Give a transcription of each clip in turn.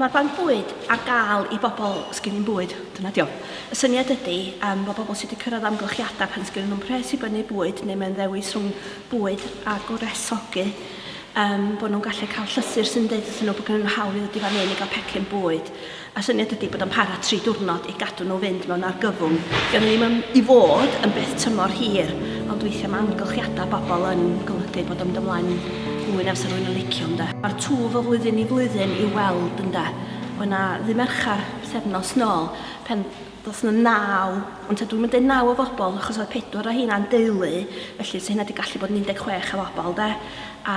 Mae'r banc bwyd ar gael i bobl sgynnu'n bwyd, dyna dio. Y syniad ydy bod bobl sydd wedi cyrraedd amgylchiadau pan sgynnu nhw'n pres i bynnu bwyd neu mae'n ddewis rhwng bwyd a goresogu, bod nhw'n gallu cael llythyr sy'n dweud wrthyn nhw bod gen nhw'n hawl i ddod i fan hyn i gael pecyn bwyd. A syniad ydy bod yn para 3 diwrnod i gadw nhw fynd mewn argyfwng. Gan ddim i fod yn beth tymor hir, ond weithiau mae amgylchiadau bobl yn golygu bod yn mynd ymlaen mwy na fysa rhywun yn licio, ynde. Mae'r twf o flwyddyn i flwyddyn i weld, ynde. Oedd yna ddim merchar sefnos nôl, pen dos yna 9, ond dwi'n mynd 9 o bobl, achos oedd 4 o hynna'n deulu, felly sy'n hynna wedi gallu bod yn 16 o bobl, de. A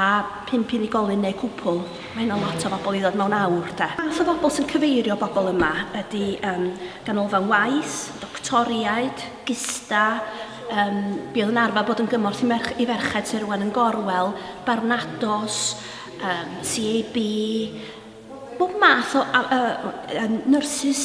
5 unigolyn neu cwpl, mae hynna lot o bobl i ddod mewn awr, de. Math o bobl sy'n cyfeirio bobl yma ydy ganolfan waith, doctoriaid, gysta, bydd yn arfer bod yn gymorth i ferched sy'n rwan yn Gorwel, Barnados, CAB, bob math o nyrsys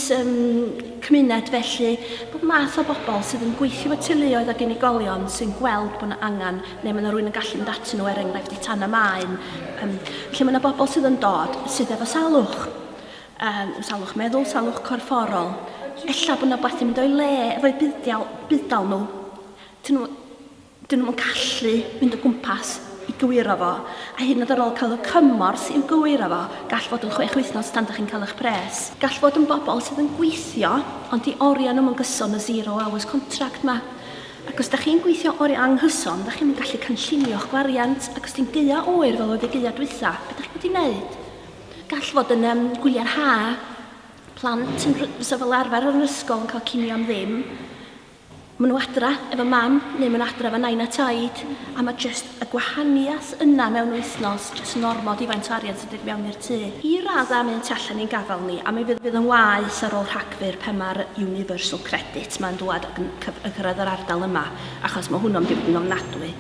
cymuned felly, bob math o bobl sydd yn gweithio efo teuluoedd ac unigolion sy'n gweld bod yna angen, neu mae yna rhywun yn gallu mynd atyn nhw enghraifft i tan y maen. Felly mae yna bobl sydd yn dod sydd efo salwch, salwch meddwl, salwch corfforol. Ella bod yna beth yn mynd o'i le efo'i buddal nhw. Dyn nhw'n gallu mynd o gwmpas i gywiro fo, a hyn oedd ar ôl cael y cymorth i'w gywiro fo, gall fod yn 6 wythnos tan ydych chi'n cael eich pres. Gall fod yn bobl sydd yn gweithio, ond i oriau nhw'n gyson y 0 hours contract ma. Ac os ydych chi'n gweithio oriau anghyson, ydych chi'n gallu cynllunio'ch gwariant, ac os ti'n gaea oer fel oedd y gaea dwytha, beth ydych chi'n wedi gwneud? Gall fod yn gwyliau'r ha, plant yn fel arfer yn ysgol yn cael cinio am ddim. Maen nhw adra efo mam, neu maen nhw adra efo nain a taid, a mae jyst y gwahaniaeth yna mewn wythnos, jyst yn ormod i faint o arian sydd wedi mewn i'r tŷ. I raddau mynd tu allan i'n gafel ni, a mi fydd yn waeth ar ôl Rhagfyr pan mae'r Universal Credit mae'n dŵad yn cyrraedd yr ardal yma, achos mae hwnnw'n mynd i fod yn ofnadwy.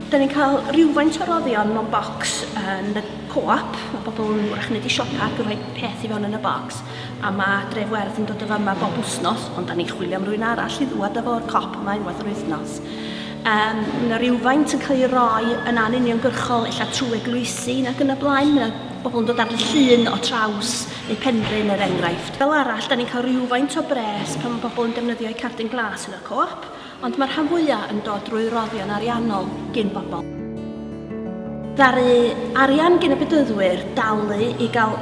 Da ni'n cael rhywfaint o roddion mewn bocs yn y co-op. Mae bobl yn wrach wneud i siopa ac yn rhoi peth i fewn yn y bocs. A mae Dref Werdd yn dod o fyma bob wthnos, ond da ni'n chwilio am rhywun arall i ddwad efo'r cop yma unwaith yr wythnos. Mae rhywfaint yn cael ei roi yn anuniongyrchol, ella trwy eglwysi ac yn y blaen. Mae bobl yn dod ar llun o traws neu penryn yr enghraifft. Fel arall, da ni'n cael rhywfaint o bres pan mae bobl yn defnyddio eu cardyn glas yn y co-op, ond mae'r rhan fwyaf yn dod drwy roddion ariannol gyn bobl. Ddaru arian gyn y bydyddwyr dalu i gael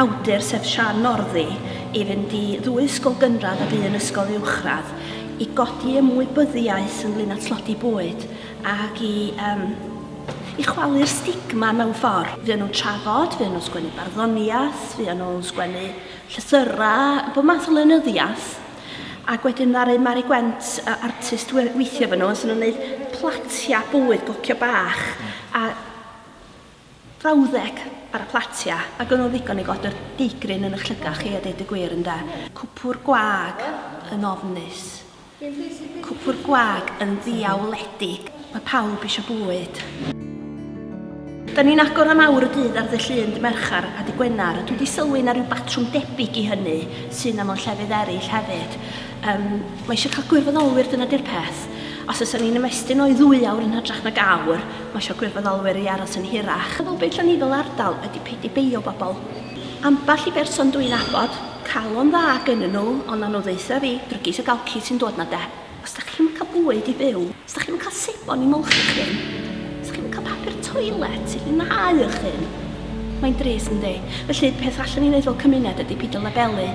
awdur sef Sian Norddi i fynd i 2 ysgol gynradd ac 1 ysgol uwchradd i godi ymwybyddiaeth ynglyn â tlodi bwyd ac i chwalu'r stigma mewn ffordd. Fydd nhw'n trafod, fydd nhw'n sgwennu barddoniaeth, fydd nhw'n sgwennu llythyrau, bob math o lenyddiaeth. Ac wedyn ddaru Mari Gwent, artist weithio fy nhw, sy'n nhw'n gwneud platia bwyd gocio bach a brawddeg ar y platia, ac yn nhw ddigon i godw'r deigryn yn eich llygach chi a deud y gwir ynde. Cwpwr gwag yn ofnus. Cwpwr gwag yn ddiawledig. Mae pawb eisiau bwyd. Da ni'n agor am awr y dydd ar ddillun dy Merchar a dy Gwenar, a dwi wedi sylwi na rhyw batrwm debyg i hynny sy'n am o'n llefydd eraill hefyd. Mae eisiau cael gwirfoddolwyr, dyna di'r peth. Os ydyn ni'n ymestyn o'i 2 awr yn hytrach nag awr, mae eisiau gwirfoddolwyr i aros yn hirach. Fel beth ni fel ardal ydy peidio beio bobl. Amball i berson dwi'n abod, calon dda gynnu nhw, ond na nhw ddeitha fi, drygis y galci sy'n dod na de. Os da chi'n cael bwyd i fyw, os da chi'n cael sebon i molchi chi, os da chi'n cael papur toilet i ddynhau chi, mae'n dris yndi. Felly, peth allan ni'n neud fel cymuned ydy peidio labelu.